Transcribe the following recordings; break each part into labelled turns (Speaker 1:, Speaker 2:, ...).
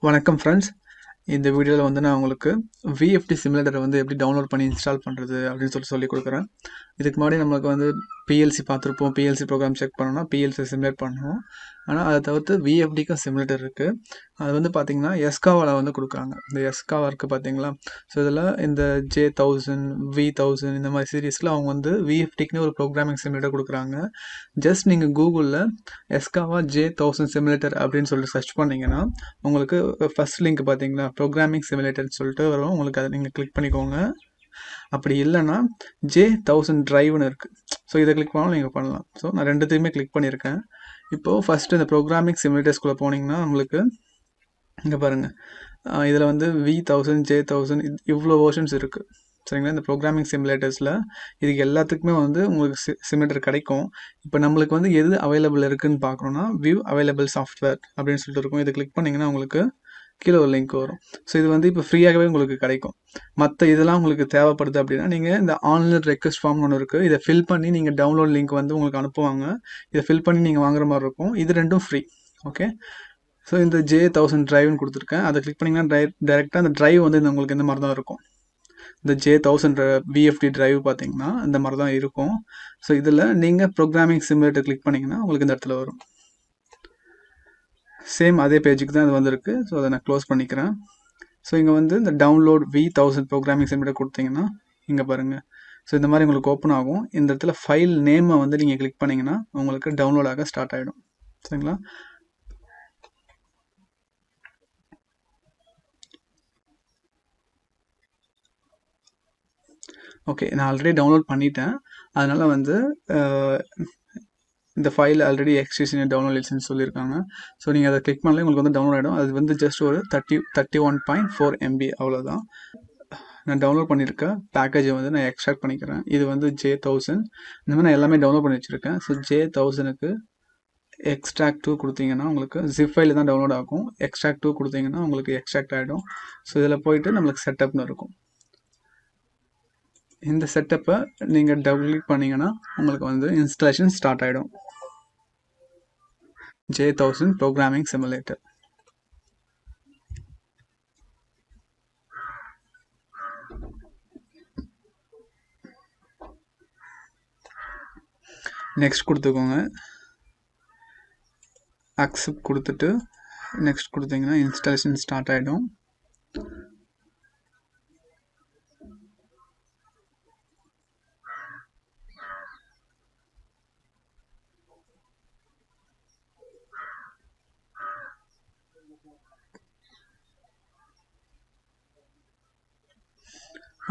Speaker 1: வணக்கம் ஃப்ரெண்ட்ஸ். இந்த வீடியோவில் வந்து நான் உங்களுக்கு VFD சிமுலேட்டரை வந்து எப்படி டவுன்லோட் பண்ணி இன்ஸ்டால் பண்ணுறது அப்படின்னு சொல்லிக் கொடுக்குறேன். இதுக்கு முன்னாடி நம்மளுக்கு வந்து PLC பார்த்துருப்போம். PLC ப்ரோக்ராம் செக் பண்ணோம்னா PLC சிமுலேட் பண்ணுவோம். ஆனால் அதை தவிர்த்து VFDக்கும் சிமுலேட்டர் இருக்குது. அது வந்து பார்த்திங்கன்னா எஸ்காவாவில் வந்து கொடுக்குறாங்க. இந்த எஸ்காவா இருக்குது பார்த்தீங்களா. ஸோ இதில் இந்த J1000 V1000 இந்த மாதிரி சீரீஸில் அவங்க வந்து VFDக்குன்னு ஒரு ப்ரோக்ராமிங் சிமுலேட்டர் கொடுக்குறாங்க. ஜஸ்ட் நீங்கள் கூகுளில் எஸ்காவா J1000 சிமுலேட்டர் அப்படின்னு சொல்லிட்டு சர்ச் பண்ணிங்கன்னா உங்களுக்கு ஃபர்ஸ்ட் லிங்க் பார்த்தீங்களா, ப்ரோக்ராமிங் சிமுலேட்டர்னு சொல்லிட்டு வரும். உங்களுக்கு அதை நீங்கள் கிளிக் பண்ணிக்கோங்க. அப்படி இல்லைன்னா J1000 டிரைவ்னு இருக்குது. ஸோ இதை கிளிக் பண்ணாலும் நீங்கள் பண்ணலாம். ஸோ நான் ரெண்டுத்தையுமே கிளிக் பண்ணியிருக்கேன். இப்போது ஃபஸ்ட்டு இந்த ப்ரோக்ராமிங் சிமுலேட்டர்ஸ்குள்ளே போனீங்கன்னா உங்களுக்கு இங்கே பாருங்கள், இதில் வந்து V1000 J1000 இவ்வளோ வெர்ஷன்ஸ் இருக்குது. சரிங்களா. இந்த ப்ரோக்ராமிங் சிமுலேட்டர்ஸில் இதுக்கு எல்லாத்துக்குமே வந்து உங்களுக்கு சிமுலேட்டர் கிடைக்கும். இப்போ நம்மளுக்கு வந்து எது அவைலபிள் இருக்குதுன்னு பார்க்கணுன்னா வியூ அவைலபிள் சாஃப்ட்வேர் அப்படின்னு சொல்லிட்டு இருக்கும். இதை கிளிக் பண்ணிங்கன்னா உங்களுக்கு கீழே ஒரு லிங்க் வரும். ஸோ இது வந்து இப்போ ஃப்ரீயாகவே உங்களுக்கு கிடைக்கும். மற்ற இதெல்லாம் உங்களுக்கு தேவைப்படுது அப்படின்னா நீங்கள் இந்த ஆன்லைன் ரெக்வஸ்ட் ஃபார்ம்னு ஒன்று இருக்குது. இதை ஃபில் பண்ணி நீங்கள் டவுன்லோட் லிங்க் வந்து உங்களுக்கு அனுப்புவாங்க. இதை ஃபில் பண்ணி நீங்கள் வாங்குற மாதிரி இருக்கும். இது ரெண்டும் ஃப்ரீ. ஓகே. ஸோ இந்த J1000 டிரைவ்னு கொடுத்துருக்கேன். அதை கிளிக் பண்ணிங்கன்னா டைரெக்டாக அந்த டிரைவ் வந்து உங்களுக்கு இந்த மாதிரி தான் இருக்கும். இந்த J1000 VFD டிரைவ் பார்த்தீங்கன்னா இந்த மாதிரி தான் இருக்கும். ஸோ இதில் நீங்கள் ப்ரோக்ராமிங் சிமுலேட்டர் கிளிக் பண்ணிங்கன்னா உங்களுக்கு இந்த இடத்துல வரும். சேம் அதே பேஜுக்கு தான் இது வந்திருக்கு. ஸோ அதை நான் க்ளோஸ் பண்ணிக்கிறேன். ஸோ இங்கே வந்து இந்த டவுன்லோட் V1000 ப்ரோக்ராமிங் சிமுலேட்டர் கொடுத்தீங்கன்னா இங்கே பாருங்கள். ஸோ இந்த மாதிரி உங்களுக்கு ஓப்பன் ஆகும். இந்த இடத்துல ஃபைல் நேமை வந்து நீங்கள் கிளிக் பண்ணிங்கன்னா உங்களுக்கு டவுன்லோட் ஆக ஸ்டார்ட் ஆகிடும். சரிங்களா. ஓகே, நான் ஆல்ரெடி டவுன்லோட் பண்ணிட்டேன். அதனால் வந்து இந்த ஃபைல் ஆல்ரெடி எக்ஸ்டென்ஷன் டவுன்லோட் லிஸ்ட்னு சொல்லியிருக்காங்க. ஸோ நீங்கள் அதை கிளிக் பண்ணல உங்களுக்கு வந்து டவுன்லோட் ஆகிடும். அது வந்து ஜஸ்ட் ஒரு 31.4 MB அவ்வளோதான். நான் டவுன்லோட் பண்ணியிருக்க பேக்கேஜை வந்து நான் எக்ஸ்ட்ராக்ட் பண்ணிக்கிறேன். இது வந்து J1000 இந்த மாதிரி நான் எல்லாமே டவுன்லோட் பண்ணி வச்சுருக்கேன். ஸோ J1000க்கு எக்ஸ்ட்ராக்ட் 2 கொடுத்தீங்கன்னா உங்களுக்கு ஜிப் ஃபைல் தான் டவுன்லோட் ஆகும். எக்ஸ்ட்ராக்ட் 2 கொடுத்தீங்கன்னா உங்களுக்கு எக்ஸ்ட்ராக்ட் ஆகிடும். ஸோ இதில் போயிட்டு நம்மளுக்கு செட்டப்னு இருக்கும். இந்த செட்டப்பை நீங்கள் டபுள் கிளிக் பண்ணிங்கன்னா உங்களுக்கு வந்து இன்ஸ்டாலேஷன் ஸ்டார்ட் ஆகிடும். J1000 programming simulator. நெக்ஸ்ட் கொடுத்துக்கோங்க. அக்செப்ட் கொடுத்துட்டு நெக்ஸ்ட் கொடுத்தீங்கன்னா இன்ஸ்டாலேஷன் ஸ்டார்ட் ஆகிடும்.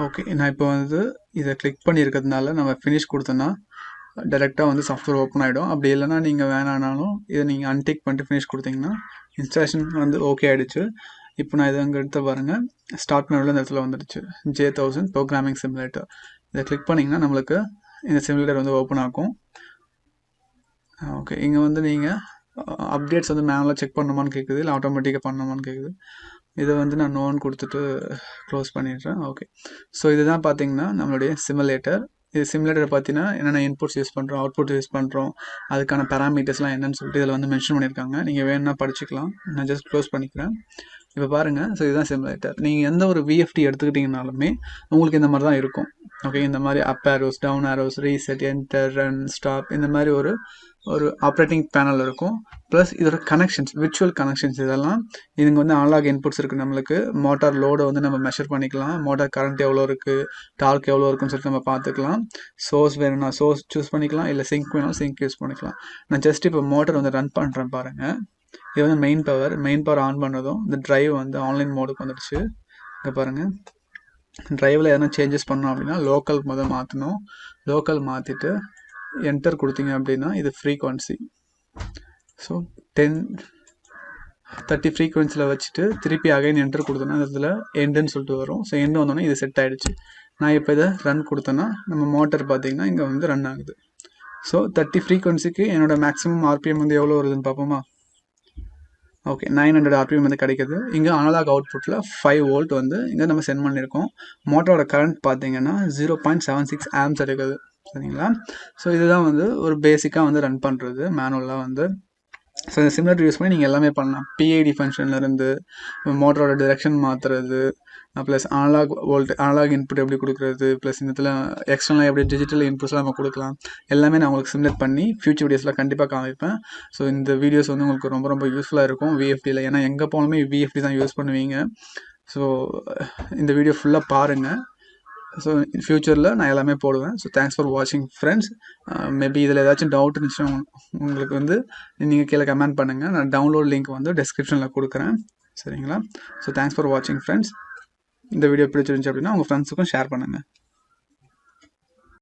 Speaker 1: ஓகே, நான் இப்போ வந்து இதை கிளிக் பண்ணியிருக்கிறதுனால நம்ம ஃபினிஷ் கொடுத்தோன்னா டைரெக்டாக வந்து சாஃப்ட்வேர் ஓப்பன் ஆகிடும். அப்படி இல்லைனா நீங்கள் வேணானாலும் இதை நீங்கள் அன்டிக் பண்ணிட்டு ஃபினிஷ் கொடுத்தீங்கன்னா இன்ஸ்டாலேஷன் வந்து ஓகே ஆகிடுச்சு. இப்போ நான் இதை அங்கே எடுத்து பாருங்கள், ஸ்டார்ட் மெனுவில் இந்த இடத்துல வந்துடுச்சு J1000 ப்ரோக்ராமிங் சிமுலேட்டர். இதை கிளிக் பண்ணிங்கன்னா நம்மளுக்கு இந்த சிமுலேட்டர் வந்து ஓப்பன் ஆகும். ஓகே, இங்கே வந்து நீங்கள் அப்டேட்ஸ் வந்து மேனுவலாக செக் பண்ணணுமான்னு கேட்குது, இல்லை ஆட்டோமேட்டிக்காக பண்ணணுமான்னு கேட்குது. இதை வந்து நான் நோன் கொடுத்துட்டு க்ளோஸ் பண்ணிடுறேன். ஓகே, ஸோ இதுதான் பார்த்தீங்கன்னா நம்மளுடைய சிமுலேட்டர். இது சிமுலேட்டர் பார்த்தீங்கன்னா என்னென்ன இன்புட்ஸ் யூஸ் பண்ணுறோம், அவுட்புட் யூஸ் பண்ணுறோம், அதுக்கான பேராமீட்டர்ஸ்லாம் என்னன்னு சொல்லிட்டு இதில் வந்து மென்ஷன் பண்ணியிருக்காங்க. நீங்கள் வேணும்னா படிச்சுக்கலாம். நான் ஜஸ்ட் க்ளோஸ் பண்ணிக்கிறேன். இப்போ பாருங்கள், ஸோ இதுதான் சிமுலேட்டர். நீங்கள் எந்த ஒரு VFD எடுத்துக்கிட்டிங்கனாலுமே உங்களுக்கு இந்த மாதிரி தான் இருக்கும். ஓகே, இந்த மாதிரி up arrows, down arrows, reset, enter, run, stop இந்த மாதிரி ஒரு ஆப்ரேட்டிங் பேனல் இருக்கும். ப்ளஸ் இதோட கனெக்ஷன்ஸ், விர்ச்சுவல் கனெக்ஷன்ஸ் இதெல்லாம் இதுங்க வந்து அனலாக் இன்புட்ஸ் இருக்குது. நம்மளுக்கு மோட்டார் லோடை வந்து நம்ம மெஷர் பண்ணிக்கலாம். மோட்டார் கரண்ட் எவ்வளோ இருக்குது, டார்க் எவ்வளோ இருக்குன்னு சொல்லிட்டு நம்ம பார்த்துக்கலாம். சோர்ஸ் வேணும்னா சோர்ஸ் சூஸ் பண்ணிக்கலாம், இல்லை சிங்க் வேணும் சிங்க் யூஸ் பண்ணிக்கலாம். நான் ஜஸ்ட் இப்போ மோட்டர் வந்து ரன் பண்ணுறேன் பாருங்கள். இது வந்து மெயின் பவர் ஆன் பண்ணதும் இந்த டிரைவ் வந்து ஆன்லைன் மோடுக்கு வந்துடுச்சு. இங்கே பாருங்கள், டிரைவில் எதனா சேஞ்சஸ் பண்ணோம் அப்படின்னா லோக்கல் முதல் மாற்றணும். லோக்கல் மாற்றிட்டு என்டர் கொடுத்தீங்க அப்படின்னா இது ஃப்ரீக்வன்சி. ஸோ 30 ஃப்ரீக்வன்சியில் வச்சுட்டு திருப்பி அகைன் என்டர் கொடுத்தோன்னா இதில் எண்டுன்னு சொல்லிட்டு வரும். ஸோ எண்டு வந்தோடனே இது செட் ஆகிடுச்சு. நான் இப்போ இதை ரன் கொடுத்தேன்னா நம்ம மோட்டர் பார்த்தீங்கன்னா இங்கே வந்து ரன் ஆகுது. ஸோ 30 ஃப்ரீக்வன்சிக்கு என்னோடய மேக்ஸிமம் RPM வந்து எவ்வளோ வருதுன்னு பார்ப்போமா. ஓகே, 900 RPM வந்து கிடைக்கிது. இங்கே அனலாக் அவுட்புட்டில் 5 வோல்ட் வந்து இங்கே நம்ம சென்ட் பண்ணியிருக்கோம். மோட்டரோட கரண்ட் பார்த்தீங்கன்னா 0.76 ஆம்ஸ் இருக்குது. சரிங்களா. ஸோ இதுதான் வந்து ஒரு பேசிக்காக வந்து ரன் பண்ணுறது மேனுவலாக வந்து ஸோ இந்த சிமுலேட்டர் யூஸ் பண்ணி நீங்கள் எல்லாமே பண்ணலாம். பிஐடி ஃபங்க்ஷன்லேருந்து மோட்டரோட டிரெக்ஷன் மாற்றுறது, ப்ளஸ் அனலாக் இன்புட் எப்படி கொடுக்குறது, ப்ளஸ் இந்த இடத்துல எக்ஸ்டர்னலாக எப்படி டிஜிட்டல் இன்புட்ஸ்லாம் நம்ம கொடுக்கலாம், எல்லாமே நான் உங்களுக்கு சிமுலேட் பண்ணி ஃபியூச்சர் வீடியோஸில் கண்டிப்பாக காமிப்பேன். ஸோ இந்த வீடியோஸ் வந்து உங்களுக்கு ரொம்ப ரொம்ப யூஸ்ஃபுல்லாக இருக்கும் விஎஃப்டியில். ஏன்னா எங்கே போனாலுமே விஎஃப்டி தான் யூஸ் பண்ணுவீங்க. ஸோ இந்த வீடியோ ஃபுல்லாக பாருங்கள். ஸோ ஃப்யூச்சரில் நான் எல்லாமே போடுவேன். ஸோ தேங்க்ஸ் ஃபார் வாட்சிங் ஃப்ரெண்ட்ஸ். மேபி இதில் ஏதாச்சும் டவுட் இருந்துச்சுன்னா உங்களுக்கு வந்து நீங்கள் கீழே கமெண்ட் பண்ணுங்கள். நான் டவுன்லோட் லிங்க் வந்து டெஸ்கிரிப்ஷனில் கொடுக்குறேன். சரிங்களா? ஸோ தேங்க்ஸ் ஃபார் வாட்சிங் ஃப்ரெண்ட்ஸ். இந்த வீடியோ பிடிச்சிருந்துச்சு அப்படின்னா உங்கள் ஃப்ரெண்ட்ஸுக்கும் ஷேர் பண்ணுங்கள்.